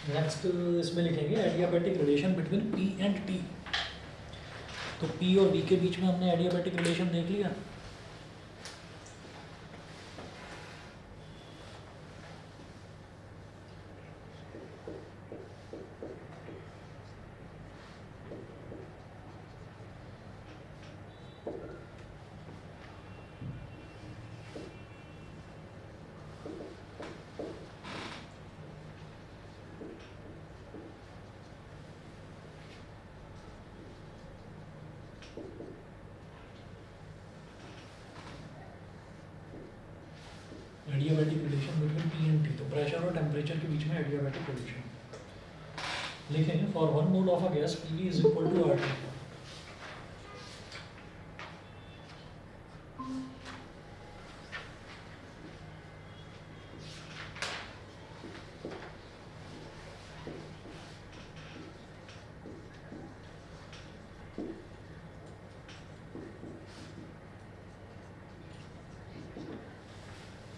Next इसमें लिखेंगे adiabatic relation between p and t. तो पी और वी के बीच में हमने एडियाबैटिक रिलेशन देख लिया। Adiabatic relation between p and t, तो प्रेशर और टेम्परेचर के बीच में एडियाबैटिक रिलेशन लिखेंगे। For one mole of a gas p v is equal to r t.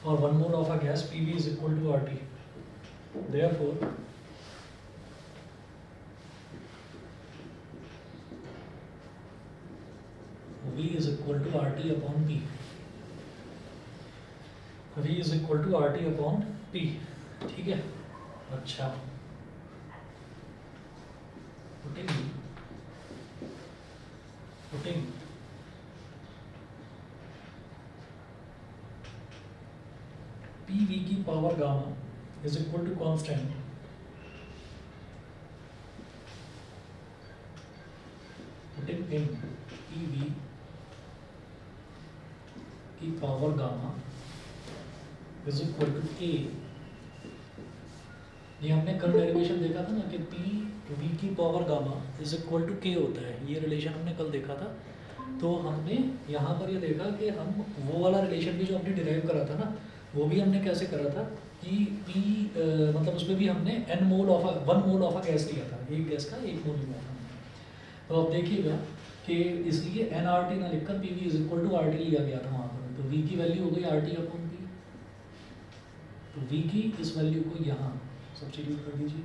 For 1 mole of a gas, PV is equal to RT. Therefore, V is equal to RT upon P. V is equal to RT upon P. ठीक है। अच्छा, putting P we की power gamma is equal to constant putting in P we की power gamma is equal to A. ये हमने कल derivation देखा था ना कि पी वी की power gamma is equal to K होता है, ये रिलेशन हमने कल देखा था। तो हमने यहाँ पर ये देखा कि हम वो वाला रिलेशन भी जो हमने डिराइव करा था ना, वो भी हमने कैसे करा था कि पी मतलब उसमें भी हमने n mole of one mole of a gas लिया था, एक गैस का एक मोल लिया था। तो अब देखिएगा कि इसलिए एन आर टी ना लिखकर p v is equal to r t लिया गया था वहाँ पर। तो वी की वैल्यू हो गई आर टी अपॉन पी। तो वी की इस वैल्यू को यहाँ सब्स्टिट्यूट कर दीजिए,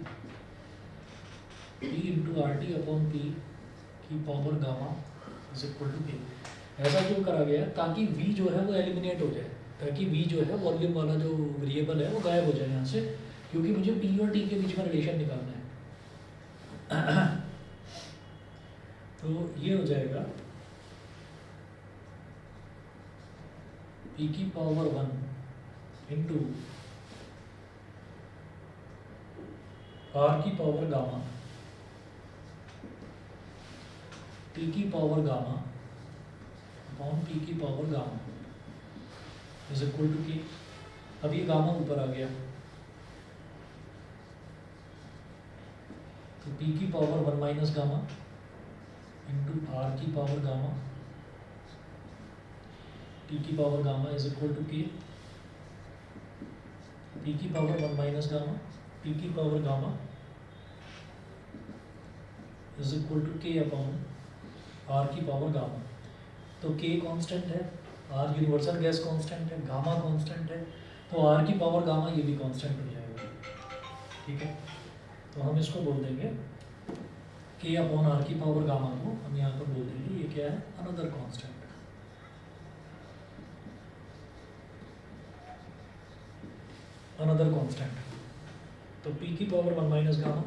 P into R T upon P की power gamma is equal to K. ऐसा क्यों करा गया ताकि v जो है वो एलिमिनेट हो जाए, ताकि v जो है वॉल्यूम वाला जो वेरिएबल है वो गायब हो जाए यहाँ से, क्योंकि मुझे p और t के बीच में रिलेशन निकालना है। तो ये हो जाएगा p की पावर 1 इंटू r की पावर गामा p की पावर गामा अपॉन p की power gamma is equal to k. अब ये गामा ऊपर आ गया, तो p की power 1 minus gamma into r की पावर गामा t की power gamma is equal to k. p की पावर 1 माइनस गामा p की power gamma is equal to k upon r की पावर गामा। तो k कांस्टेंट है, r universal gas constant है, gamma constant है, तो r की पावर गामा ये भी कांस्टेंट हो जाएगा। ठीक है, तो हम इसको बोल देंगे k अपॉन r की पावर गामा को हम यहाँ पर बोल देंगे ये क्या है, अनदर कांस्टेंट। अनदर कांस्टेंट, तो p की power 1 minus gamma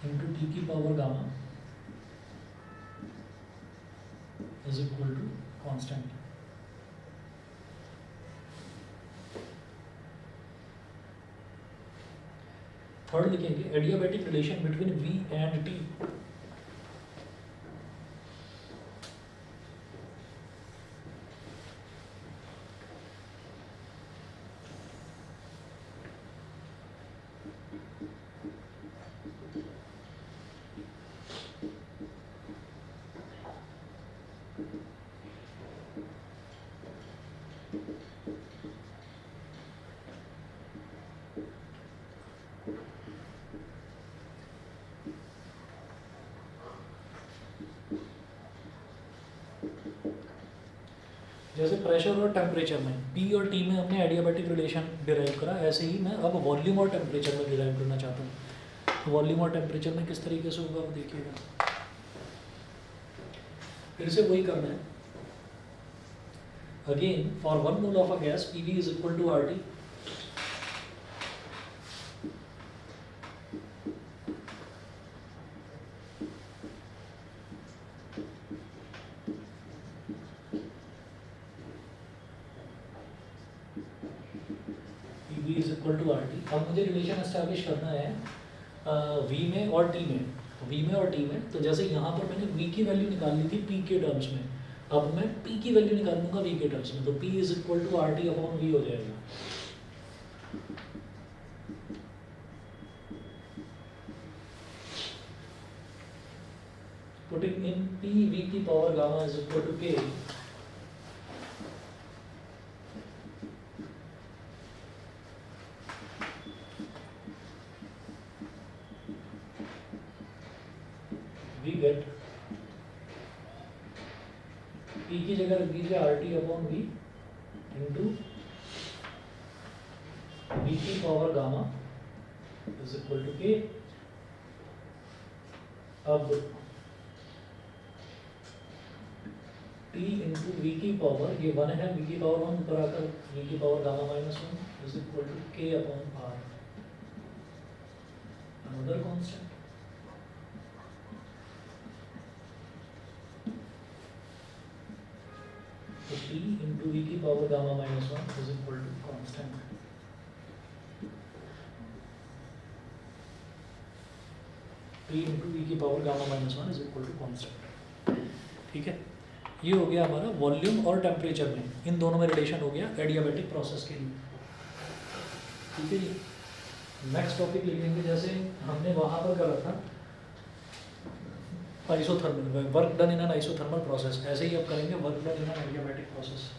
into t की power gamma is equal to constant. Third लिखेंगे adiabatic relation between V and T। जैसे प्रेशर और टेम्परेचर में पी और टी में हमने एडियाबैटिक रिलेशन डिराइव करा, ऐसे ही मैं अब वॉल्यूम और टेम्परेचर में डिराइव करना चाहता हूँ। तो वॉल्यूम और टेम्परेचर में किस तरीके से होगा वो देखिएगा, फिर से वही करना है। Again for 1 mole of a gas p v is equal to r t. V is equal to r t. अब मुझे रिलेशन एस्टैब्लिश करना है V में और T में। तो V में और T में, तो जैसे यहाँ पर मैंने V की वैल्यू निकाल ली थी P के टर्म्स में, अब मैं P की वैल्यू निकालूंगा V के टर्म्स में, तो P is equal to r T upon V हो जाएगा। Putting in P V की power gamma is equal to K, we get P की जगह रख दीजिए r T upon V into V की power gamma is equal to K। अब T into we की पावर, ये 1 है, V की पावर 1 ऊपर आकर V की power gamma minus 1 is equal to K upon R, another constant. तो T इंटू वी की power gamma minus 1 is equal to constant. T into we की power gamma minus 1 is equal to constant. ठीक है, ये हो गया हमारा volume और टेम्परेचर में, इन दोनों में रिलेशन हो गया एडियाबैटिक प्रोसेस के लिए। ठीक है जी। नेक्स्ट टॉपिक लिखेंगे, जैसे हमने वहाँ पर करा था isothermal, work done in N isothermal process, ऐसे ही अब करेंगे work done in an adiabatic process.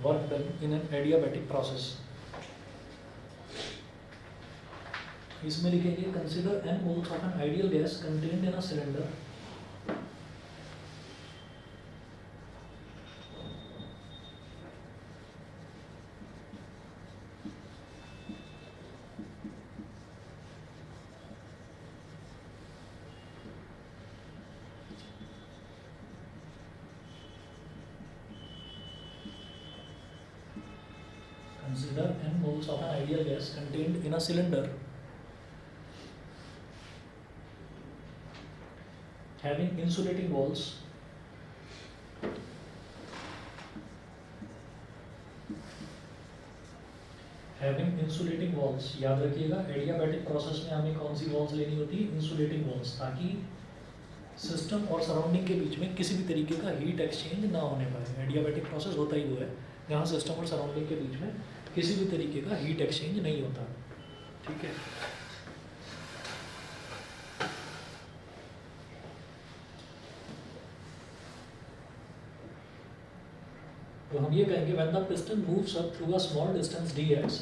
Work done in an adiabatic process। इसमें लिखेंगे consider n moles of an ideal gas contained in a cylinder consider n moles of an ideal gas contained in a cylinder having insulating walls याद रखिएगा adiabatic process में हमें कौन सी walls लेनी होती है, इंसुलेटिंग वॉल्स, ताकि सिस्टम और सराउंडिंग के बीच में किसी भी तरीके का हीट एक्सचेंज ना होने पाए। एडियाबैटिक प्रोसेस होता ही वो है जहाँ सिस्टम और सराउंडिंग के बीच में किसी भी तरीके का हीट एक्सचेंज नहीं होता। ठीक है, तो हम ये कहेंगे when the piston moves up through a small distance dx,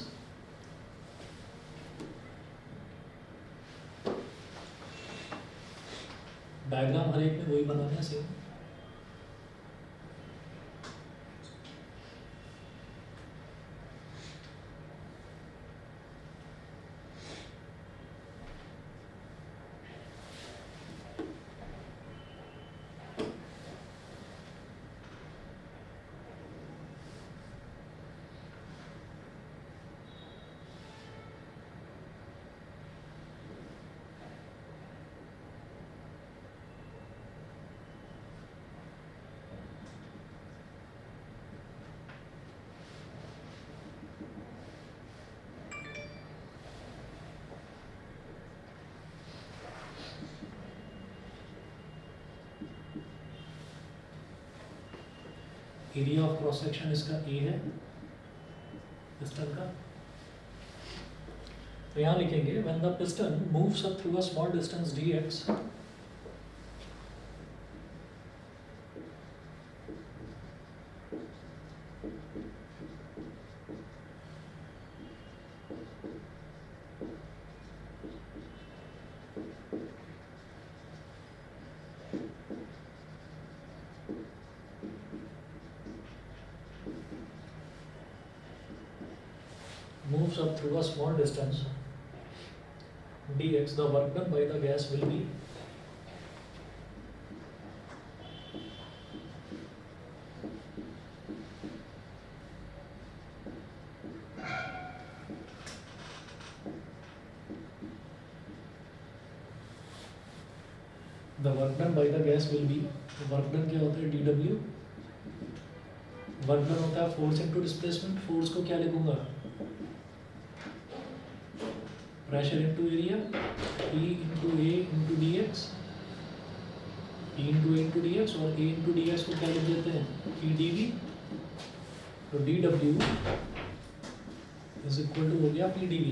diagram हर एक में वही बनाना है same. Area of cross section इसका ए है पिस्टन का। तो यहाँ लिखेंगे when the piston moves up through a small distance dx, moves up through a small distance dx, the work done by the gas will be work done क्या होता है dw, work done होता है force into displacement. Force को क्या लिखूंगा, pressure into area, E into A into dx, E into A into dx, और A into dx को क्या लिख देते हैं PdV। तो dw इज इक्वल टू हो गया PdV,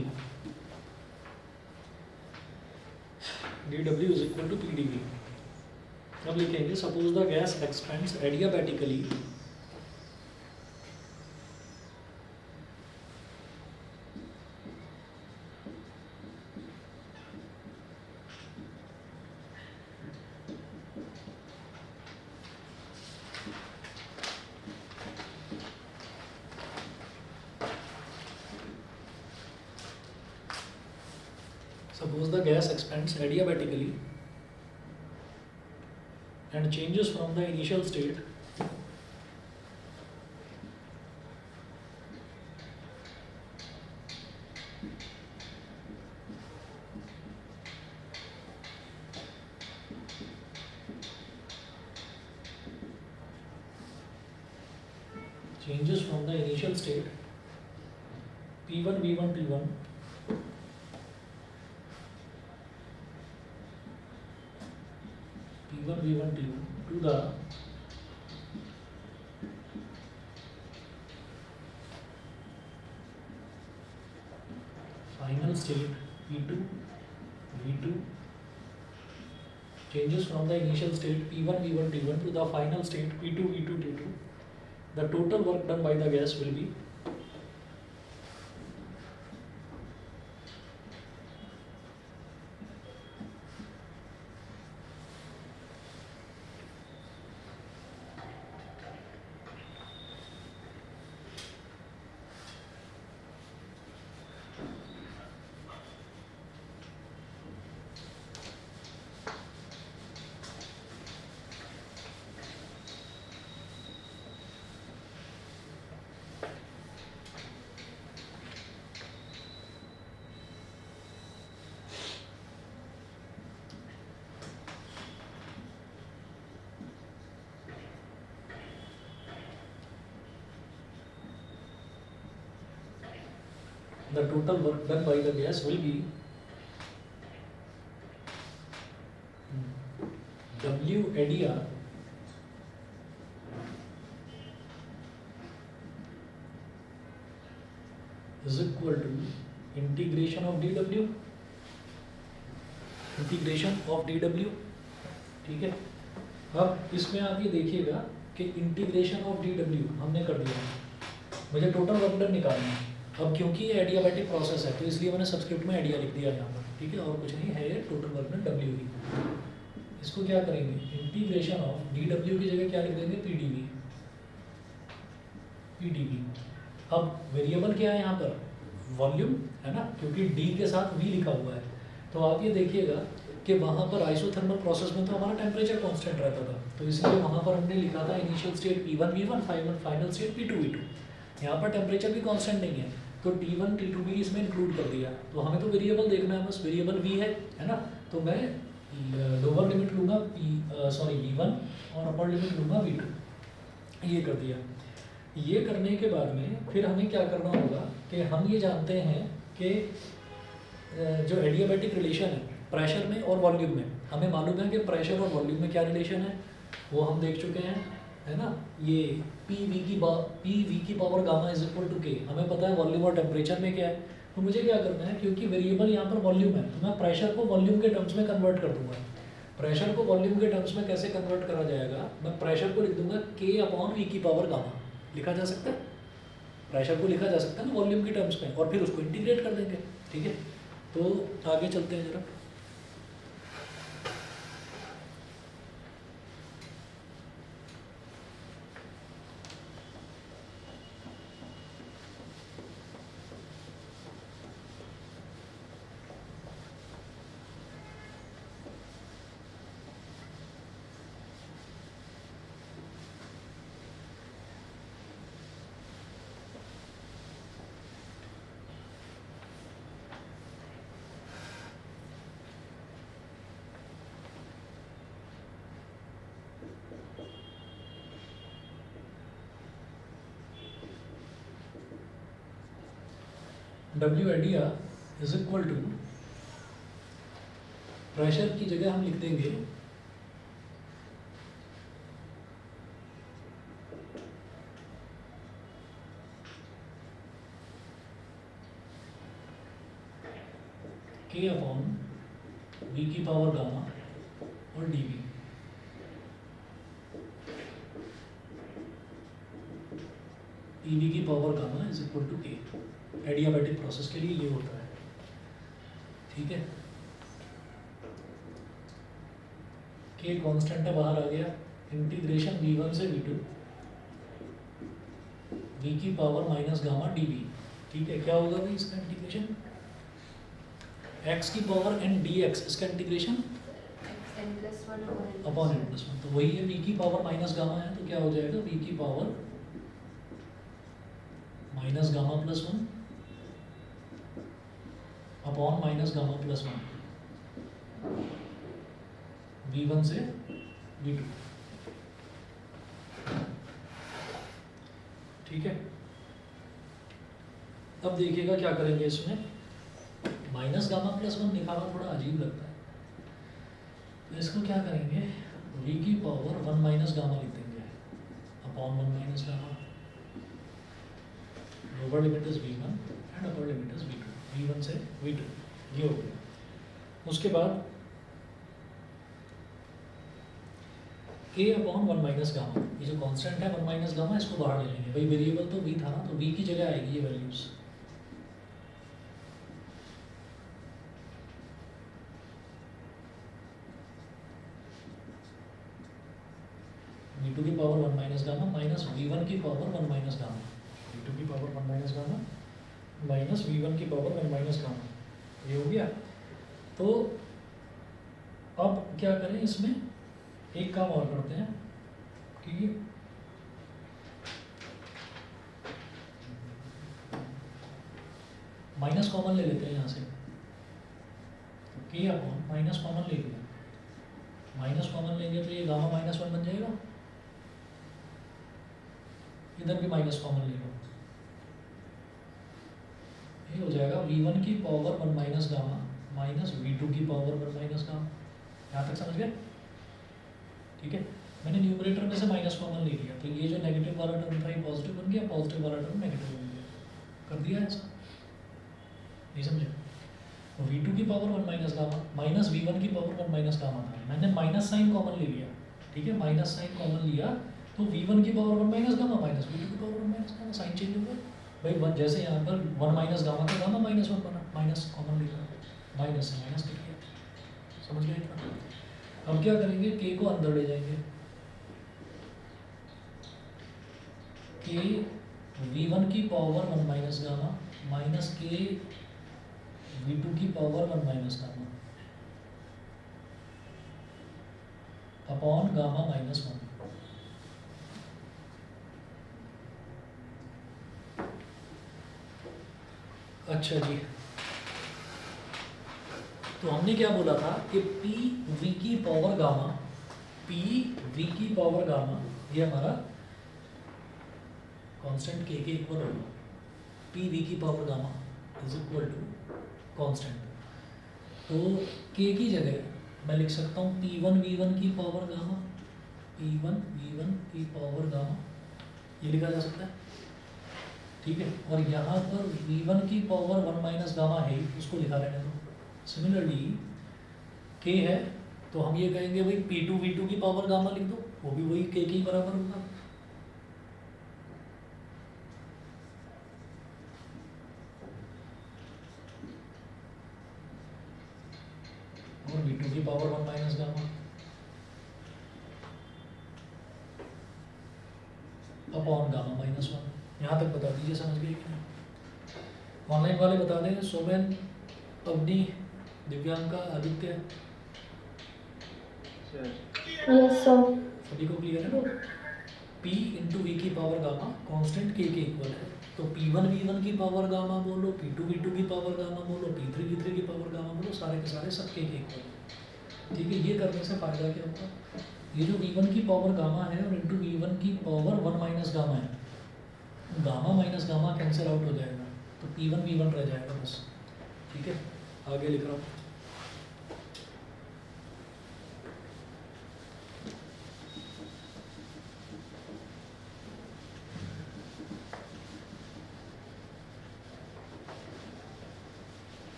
dw is equal to PdV। अब लिखेंगे suppose the gas expands adiabatically and changes from the initial state P1 V1 T1 P1 V1 T1 to the final state P2 V2, changes from the initial state P1 V1 T1 to the final state P2 V2 T2, the total work done by the gas will be the total work done by the gas will be W ADR is equal to integration of dW, ठीक है। अब इसमें आप ये देखिएगा कि integration of dW हमने कर दिया, मुझे टोटल वर्क डन निकालना है। अब क्योंकि ये एडियाबैटिक प्रोसेस है तो इसलिए मैंने सब्सक्रिप्ट में एडिया लिख दिया यहाँ पर, ठीक है, और कुछ नहीं है, ये टोटल वर्क डन W ही। इसको क्या करेंगे, इंटीग्रेशन ऑफ dW की जगह क्या लिख देंगे PdV। अब वेरिएबल क्या है यहाँ पर, वॉल्यूम है ना, क्योंकि D के साथ V लिखा हुआ है। तो आप ये देखिएगा कि वहाँ पर आइसोथर्मल प्रोसेस में तो हमारा टेम्परेचर कांस्टेंट रहता था, तो इसलिए वहाँ पर हमने लिखा था initial state P1 V1, final state P2 V2। यहाँ पर टेम्परेचर भी कांस्टेंट नहीं है, तो T1 T2 भी इसमें इंक्लूड कर दिया। तो हमें तो वेरिएबल देखना है, बस वेरिएबल V है ना। तो मैं लोअर लिमिट लूँगा V1 और अपर लिमिट लूँगा V2, ये कर दिया। ये करने के बाद में फिर हमें क्या करना होगा कि हम ये जानते हैं कि जो एडियाबैटिक रिलेशन है प्रेशर में और वॉल्यूम में, हमें मालूम है कि प्रेशर और वॉल्यूम में क्या रिलेशन है, वो हम देख चुके हैं। है ना, ये पी वी की power gamma is equal to k, हमें पता है वॉल्यूम और टेम्परेचर में क्या है, तो मुझे क्या करना है, क्योंकि वेरिएबल यहाँ पर वॉल्यूम है तो मैं प्रेशर को वॉल्यूम के टर्म्स में कन्वर्ट कर दूंगा। प्रेशर को वॉल्यूम के टर्म्स में कैसे कन्वर्ट करा जाएगा, मैं प्रेशर को लिख दूंगा के अपॉन वी की पावर गामा, लिखा जा सकता है, प्रेशर को लिखा जा सकता है ना वॉल्यूम के टर्म्स में, और फिर उसको इंटीग्रेट कर देंगे। ठीक है, तो आगे चलते हैं जरा। डब्ल्यू idea is equal to, pressure की जगह हम लिख देंगे के अपॉन वी की पावर गामा और डी वी। पी वी की power gamma is equal to k, adiabatic process के लिए ये होता है। ठीक है, के कांस्टेंट है, बाहर आ गया, इंटीग्रेशन v1 से v2 v की पावर माइनस गामा dv। ठीक है, क्या होगा भाई इसका इंटीग्रेशन, x की पावर n dx, इसका integration upon n plus one, तो वही है v की पावर माइनस गामा है तो क्या हो जाएगा v की power minus gamma plus one upon minus gamma plus one, v1 से v2। ठीक है, अब देखिएगा क्या करेंगे इसमें, माइनस गामा प्लस वन लिखा हुआ थोड़ा अजीब लगता है, तो इसको क्या करेंगे, v की पावर वन माइनस गामा लिख देंगे upon one minus gamma, lower limit is v1 and upper limit is v2, v1 से v2, ये हो गया। उसके बाद k upon one minus gamma, ये जो कांस्टेंट है वन माइनस गामा, इसको बाहर ले लेंगे, भाई वेरिएबल तो v था ना, तो v की जगह आएगी ये वैल्यूज, v2 की power one minus gamma minus v1 की power one minus gamma, v2 की power one minus gamma minus v1 की पावर वन माइनस गामा, ये हो गया। तो अब क्या करें, इसमें एक काम और करते हैं कि माइनस कॉमन ले लेते हैं यहाँ से, तो के अपॉन माइनस कॉमन ले लिया, माइनस कॉमन लेंगे तो ये गामा माइनस वन बन जाएगा, इधर भी माइनस कॉमन ले लो, ये हो जाएगा v1 की power one minus gamma minus v2 की पावर वन माइनस गामा। यहाँ तक समझ गए? ठीक है, मैंने न्यूमरेटर में से माइनस कॉमन ले लिया, तो ये जो नेगेटिव वाला टर्म था ये पॉजिटिव बन गया, पॉजिटिव वाला टर्म नेगेटिव बन गया, कर दिया ऐसा, नहीं समझे? तो v2 की power one minus gamma minus v1 की पावर वन माइनस गामा था, मैंने माइनस साइन कॉमन ले लिया। ठीक है, माइनस साइन कॉमन लिया तो v1 की power one minus gamma minus v2 की power one minus gamma, sign change होगा भाई, जैसे यहाँ पर वन माइनस गामा का गामा माइनस वन बना, माइनस कॉमन लिया, माइनस से माइनस लिख लिया, समझ गए इतना? अब क्या करेंगे, के को अंदर ले जाएंगे, के v1 की power one minus gamma minus K v2 की power one minus gamma upon gamma minus one. अच्छा जी, तो हमने क्या बोला था कि पी वी की पावर गामा, पी वी की पावर गामा, ये हमारा कांस्टेंट के इक्वल होगा, पी वी की power gamma is equal to constant, तो के की जगह मैं लिख सकता हूँ P1 V1 की पावर गामा P1 की पावर गामा, ये लिखा जा सकता है, ठीक है। और यहाँ पर V1 की पावर 1 माइनस गामा है, उसको लिखा रहने दो। सिमिलरली K है तो हम ये कहेंगे भाई P2 V2 की पावर गामा लिख दो, वो भी वही K के ही बराबर होगा। और V2 की power 1 minus gamma upon gamma minus 1। यहाँ तक बता दीजिए, समझ गए कि नहीं? ऑनलाइन वाले बता दें, सोमेन, अवनी, दिव्यांका, आदित्य, यस सर। सभी को क्लियर है ना? P इंटू वी की पावर गामा कांस्टेंट K के इक्वल है, तो P1 V1 की पावर गामा बोलो, P2 V2 की पावर गामा बोलो, P3 V3 की पावर गामा बोलो, सारे के सारे सब K के इक्वल है, ठीक है। ये करने से फायदा क्या होगा, ये जो V1 की पावर गामा है और इंटू V1 की पावर 1 माइनस गामा है, gamma minus gamma cancel out हो जाएगा, तो P1 V1 रह जाएगा बस, ठीक है। आगे लिख रहा हूँ,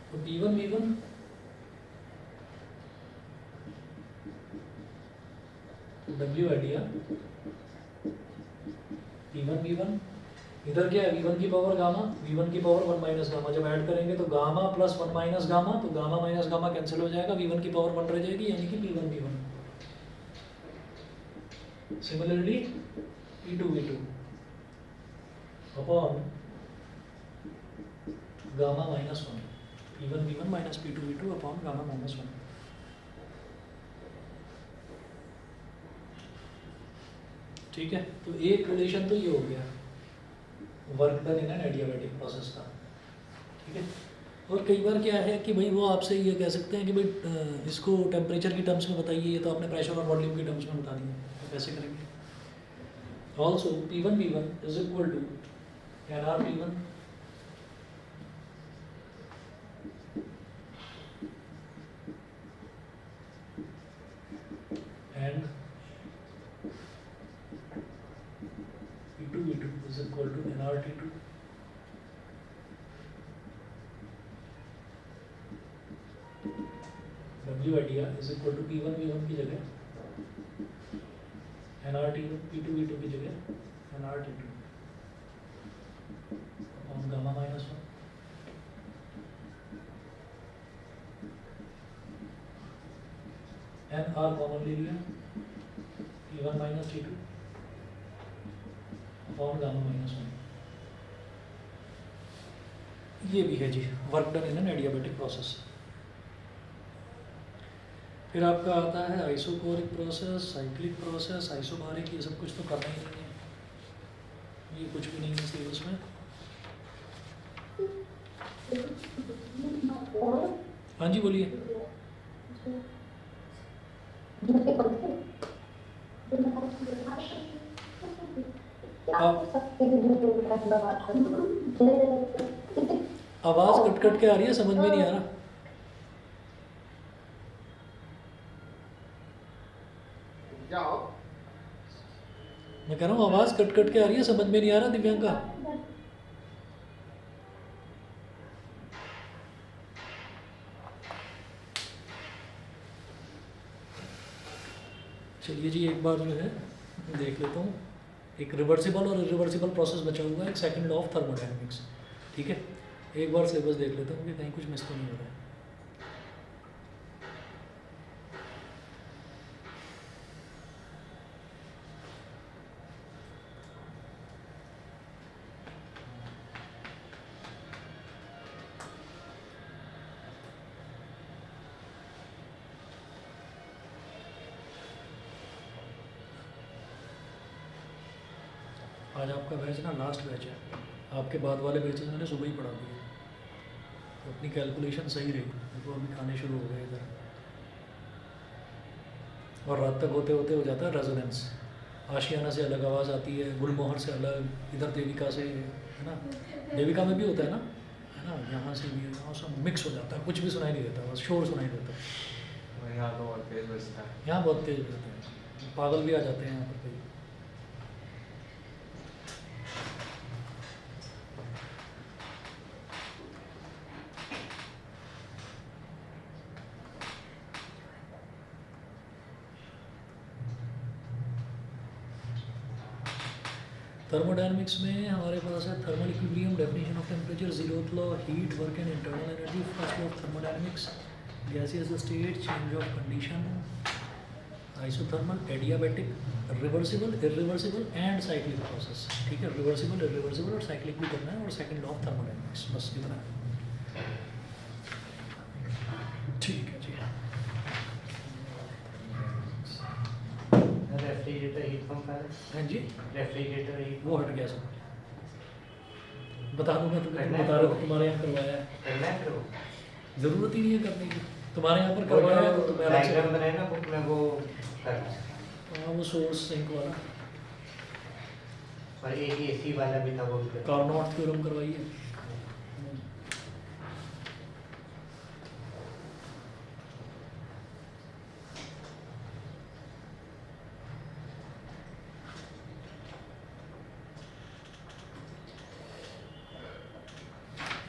तो P1 V1 W idea P1 V1, इधर क्या है, V1 की पावर गामा, V1 की पावर 1 माइनस गामा, जब ऐड करेंगे तो गामा प्लस 1 माइनस गामा, तो गामा माइनस गामा कैंसिल हो जाएगा, V1 की पावर 1 रह जाएगी, यानी कि P1 V1। Similarly P2 V2 upon gamma minus 1, P1 V1 minus P2 V2 upon gamma minus 1। ठीक है, तो एक रिलेशन तो ये हो गया work done in an adiabatic process का, ठीक है। और कई बार क्या है कि भाई वो आपसे ये कह सकते हैं कि भाई इसको टेम्परेचर की टर्म्स में बताइए, ये तो आपने प्रेशर और वॉल्यूम की टर्म्स में बता दिया, तो कैसे करेंगे। Also P1 V1 is equal to NR P1 and P2 V2 is equal to NR T2। W idea is equal to P1 V1 की जगह NR T2, P2 V2 की जगह NR T2 और गामा माइनस 1। NR कॉमन ले लिया, P1 minus T2 और gamma minus 1। ये भी है जी work done in an adiabatic process. फिर आपका आता है isochoric process, cyclic process, isobaric, ये सब कुछ तो करना ही नहीं है, ये कुछ भी नहीं है सिलेबस में। हाँ जी बोलिए। आवाज कट कट के आ रही है, समझ में नहीं आ रहा। मैं कह रहा हूँ आवाज कट कट के आ रही है, समझ में नहीं आ रहा दिव्यांका। चलिए जी, एक बार जो है देख लेता हूँ, एक रिवर्सिबल और इरिवर्सिबल प्रोसेस बचा हुआ है, एक सेकंड लॉ ऑफ थर्मोडायनेमिक्स, ठीक है। एक बार सिलेबस देख लेता हूँ कि कहीं कुछ मिस तो नहीं हो रहा है। आज आपका बैच ना लास्ट बैच है, आपके बाद वाले बैचेस मैंने सुबह ही पढ़ा दिए, तो अपनी कैलकुलेशन सही रही। देखो अभी खाने शुरू हो गए इधर, और रात तक होते होते हो जाता है रेजोनेंस। आशियाना से अलग आवाज़ आती है, गुलमोहर से अलग, इधर देविका से, है ना, देविका में भी होता है ना, है ना, यहाँ से भी, यहाँ सब मिक्स हो जाता है, कुछ भी सुनाई नहीं देता, बस शोर सुनाई देता है। यहाँ तो बहुत तेज बजता है। यहाँ बहुत तेज बजते हैं, पागल भी आ जाते हैं यहाँ पर कई। थर्मोडायनामिक्स में हमारे पास है thermal equilibrium, definition of temperature, zeroth law, heat, work and internal energy, first law of thermodynamics, gaseous state, change of condition, isothermal, adiabatic, reversible, irreversible and cyclic process. ठीक है, रिवर्सिबल, इरिवर्सिबल और cyclic भी करना है, और second law of thermodynamics, बस इतना है। ठीक है जी। रेफ्रिजरेटर हीट पंप है, हाँ जी, रेफ्रिजरेटर हीट वो हट गया सब, बता दूंगा तुम्हें, करना है बता रहे तो। हो तुम्हारे यहाँ करवाया है, करना है फिर वो ज़रूरत ही नहीं है करने की, तुम्हारे यहाँ पर करवाया है तो तुम्हें अलग से। डायग्राम बनाए ना बुक में, वो करना है। हाँ, वो सोर्स सिंक वाला और एक एसी वाला भी था, वो भी करना है। कार्नोट थ्योरम करवाइए।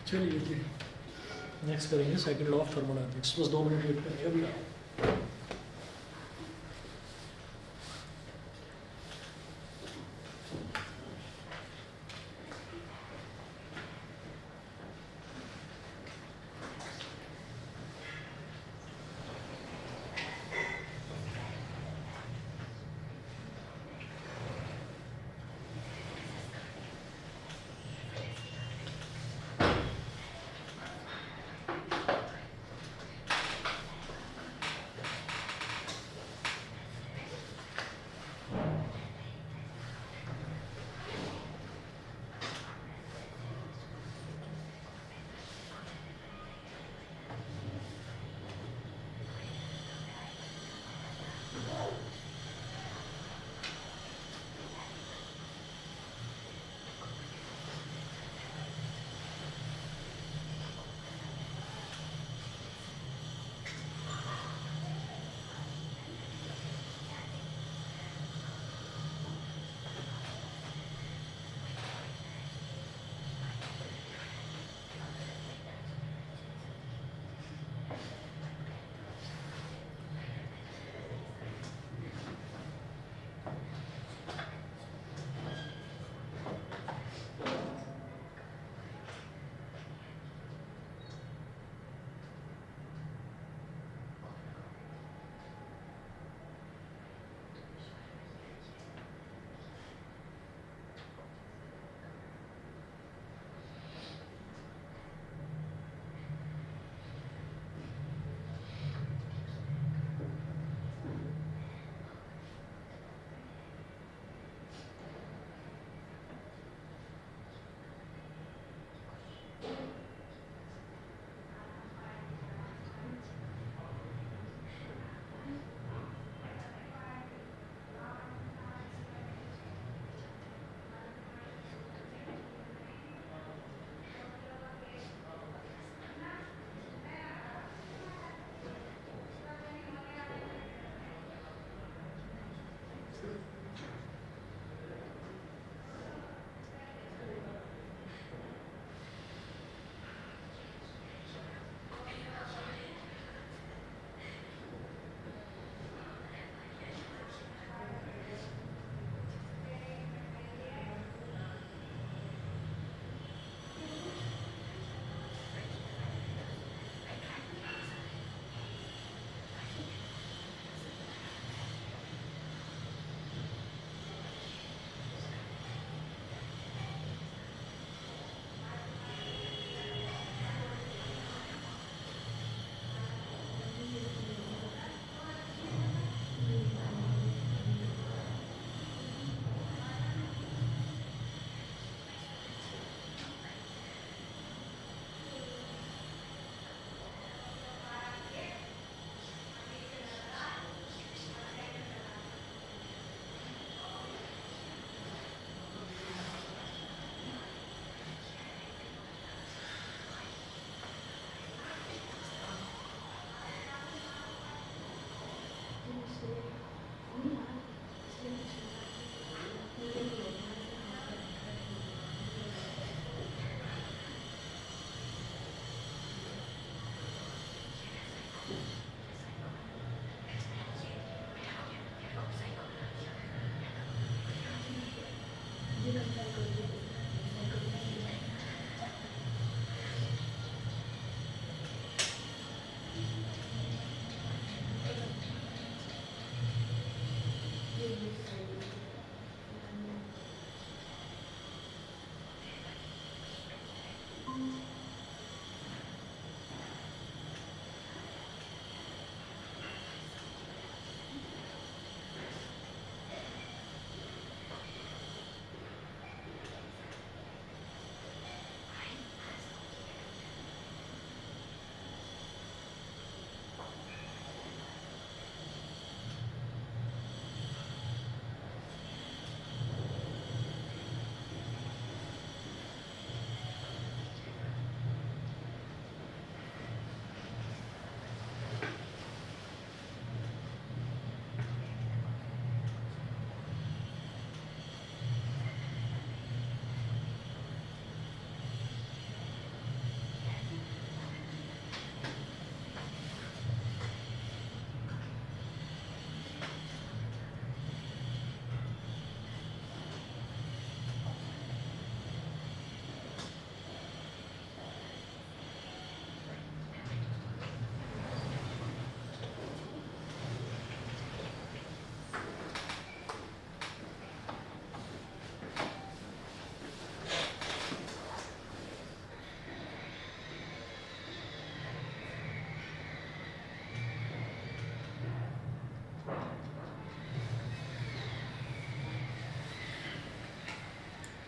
चलिए जी, नेक्स्ट करेंगे सेकंड लॉ ऑफ थर्मोडायनामिक्स, बस 2 मिनट वेट करेंगे अभी।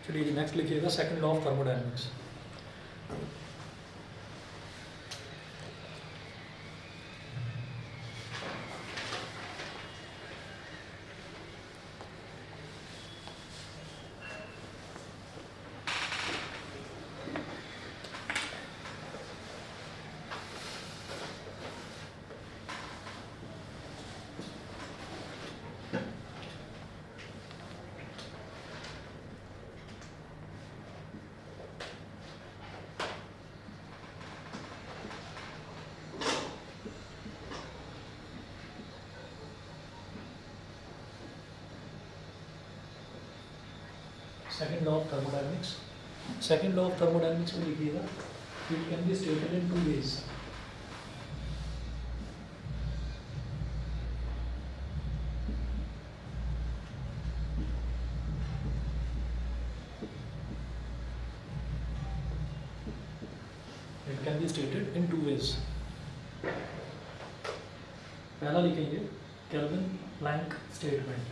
चलिए जी नेक्स्ट लिखिएगा second law of thermodynamics. Second law of thermodynamics. Second law of thermodynamics में लिखिएगा it can be stated in two ways. It can be stated in two ways. पहला लिखेंगे केल्विन प्लैंक स्टेटमेंट।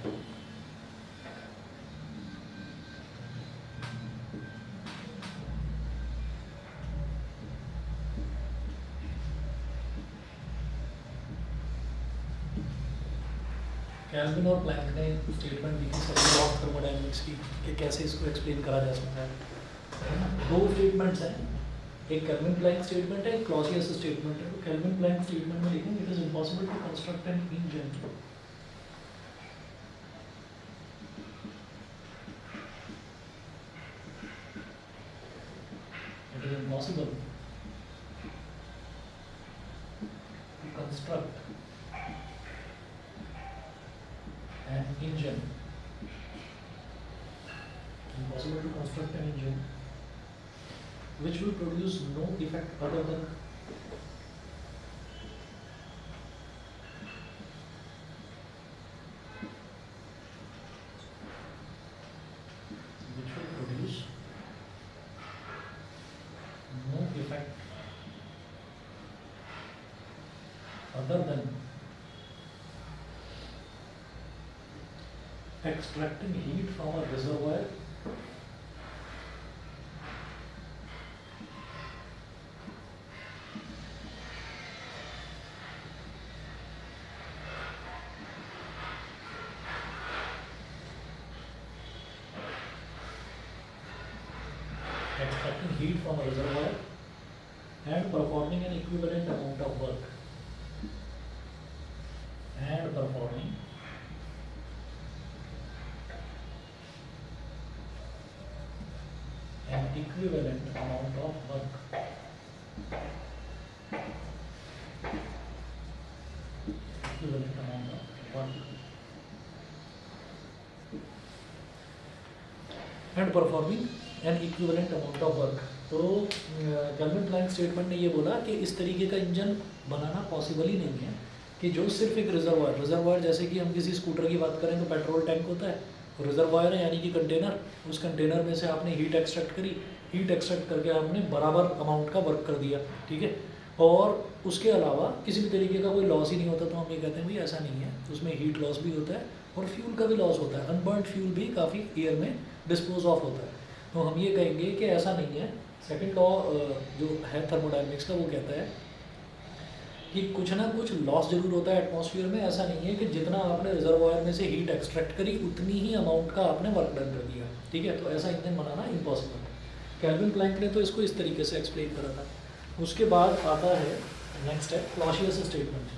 केल्विन और Planck ने statement लिखी second law of thermodynamics की कि कैसे इसको एक्सप्लेन करा जा सकता है। दो स्टेटमेंट्स हैं, एक केल्विन प्लैंक स्टेटमेंट है, एक क्लॉसियस स्टेटमेंट है। तो केल्विन प्लैंक स्टेटमेंट में लिखेंगे it is impossible to construct an engine impossible to construct an engine which will produce no effect other than other than extracting heat from a reservoir and performing an equivalent amount of work and performing an equivalent amount of work। तो kelvin Planck statement ने ये बोला कि इस तरीके का engine बनाना possible ही नहीं है कि जो सिर्फ एक रिजर्वायर जैसे कि हम किसी स्कूटर की बात करें तो पेट्रोल टैंक होता है, रिजर्वायर है यानी कि कंटेनर, उस कंटेनर में से आपने हीट एक्सट्रैक्ट करी, हीट एक्सट्रैक्ट करके हमने बराबर अमाउंट का वर्क कर दिया, ठीक है। और उसके अलावा किसी भी तरीके का कोई लॉस ही नहीं होता, तो हम ये कहते हैं भाई ऐसा नहीं है, उसमें हीट लॉस भी होता है और फ्यूल का भी लॉस होता है, अनबर्न्ड फ्यूल भी काफ़ी एयर में डिस्पोज ऑफ होता है। तो हम ये कहेंगे कि ऐसा नहीं है। सेकंड लॉ जो है थर्मोडायनेमिक्स का, वो कहता है कि कुछ ना कुछ लॉस जरूर होता है एटमॉस्फेयर में। ऐसा नहीं है कि जितना आपने रिजर्वायर में से हीट एक्सट्रैक्ट करी उतनी ही अमाउंट का आपने वर्क डन कर दिया, ठीक है। तो ऐसा इंजन बनाना इम्पॉसिबल है। केल्विन प्लैंक ने तो इसको इस तरीके से एक्सप्लेन करा था। उसके बाद आता है नेक्स्ट है क्लॉसियस स्टेटमेंट।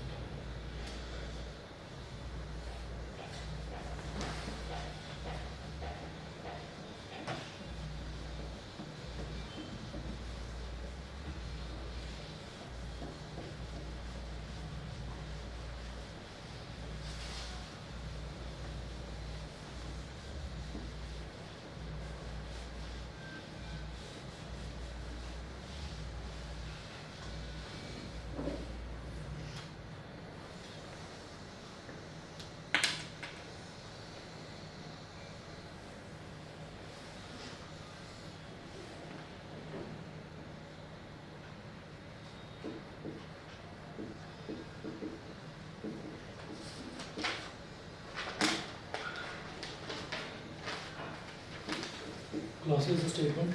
क्लॉसियस स्टेटमेंट,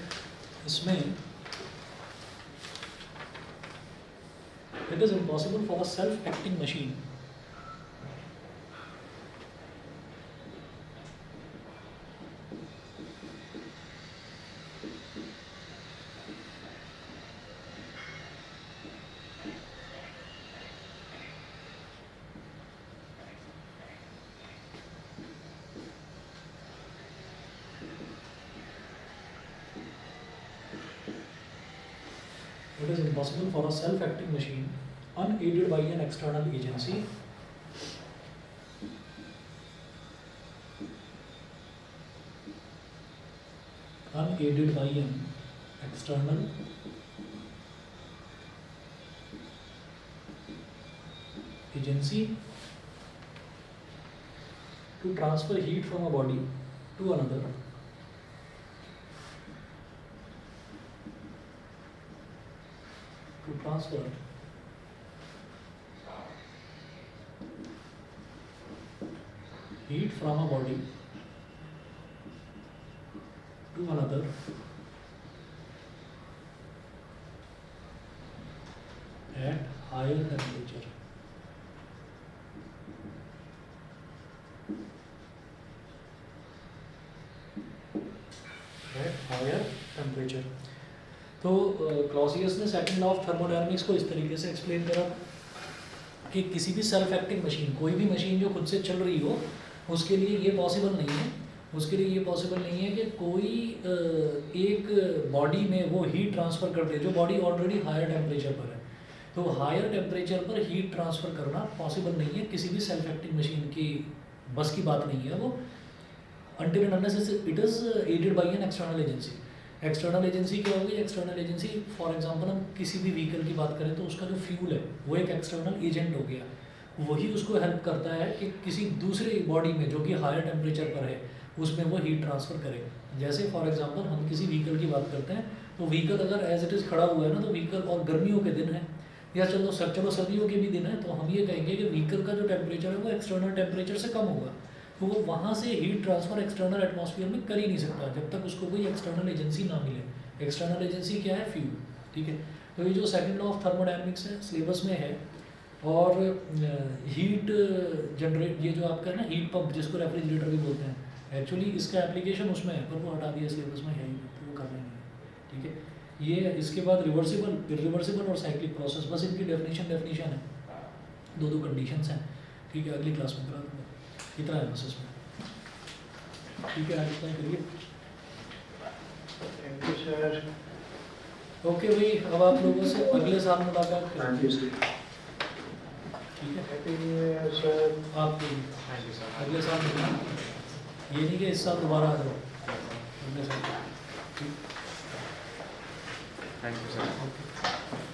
इसमें it is impossible for a self acting machine It is impossible for a self-acting machine unaided by an external agency unaided by an external agency to transfer heat from a body to another to transfer heat from a body to another at higher temperature. At higher temperature. तो Clausius ने second law of thermodynamics को इस तरीके से explain करा कि किसी भी सेल्फ एक्टिंग मशीन, कोई भी मशीन जो खुद से चल रही हो, उसके लिए ये पॉसिबल नहीं है, उसके लिए ये पॉसिबल नहीं है कि कोई एक बॉडी में वो हीट ट्रांसफ़र कर दे जो बॉडी ऑलरेडी हायर टेम्परेचर पर है। तो हायर टेम्परेचर पर हीट ट्रांसफ़र करना पॉसिबल नहीं है, किसी भी सेल्फ एक्टिंग मशीन की बस की बात नहीं है वो, until and unless it is aided by an external agency. External agency क्या होगी? एक्सटर्नल एजेंसी फॉर एग्जांपल हम किसी भी व्हीकल की बात करें तो उसका जो फ्यूल है वो एक एक्सटर्नल एजेंट हो गया, वही उसको हेल्प करता है कि किसी दूसरे बॉडी में जो कि हायर टेम्परेचर पर है उसमें वो हीट ट्रांसफ़र करे। जैसे फॉर एग्जांपल हम किसी व्हीकल की बात करते हैं तो व्हीकल अगर एज इट इज़ खड़ा हुआ है ना, तो व्हीकल और गर्मियों के दिन है या चलो सर्दियों के भी दिन है, तो हम ये कहेंगे कि व्हीकल का जो टेम्परेचर है वो एक्सटर्नल टेम्परेचर से कम होगा, तो वो वहाँ से हीट ट्रांसफ़र एक्सटर्नल एटमॉस्फेयर में कर ही नहीं सकता जब तक उसको कोई एक्सटर्नल एजेंसी ना मिले। एक्सटर्नल एजेंसी क्या है? फ्यूल, ठीक है। तो ये जो सेकंड लॉ ऑफ थर्मोडायनामिक्स है सिलेबस में है, और हीट जनरेट, ये जो आपका है ना हीट पंप जिसको रेफ्रिजरेटर भी बोलते हैं, एक्चुअली इसका एप्लीकेशन उसमें है पर वो हटा दिया सिलेबस में है ही, तो वो कर रहे हैं, ठीक है। ये इसके बाद रिवर्सिबल, इरिवर्सिबल और साइक्लिक प्रोसेस, बस इनकी डेफिनेशन है, दो कंडीशंस हैं, ठीक है। अगली क्लास में करा दूँगा, इतना है बस इसमें, ठीक है। आज इतना ही करिए। Thank you sir. ओके भाई, अब आप लोगों से अगले साल मुलाकात थैंक यू सर। ठीक है। Happy new year sir. आपको थैंक यू सर। अगले साल मिलना, ये नहीं कि इस साल दोबारा आ जाओ, अगले साल, ठीक। Thank you sir. ओके।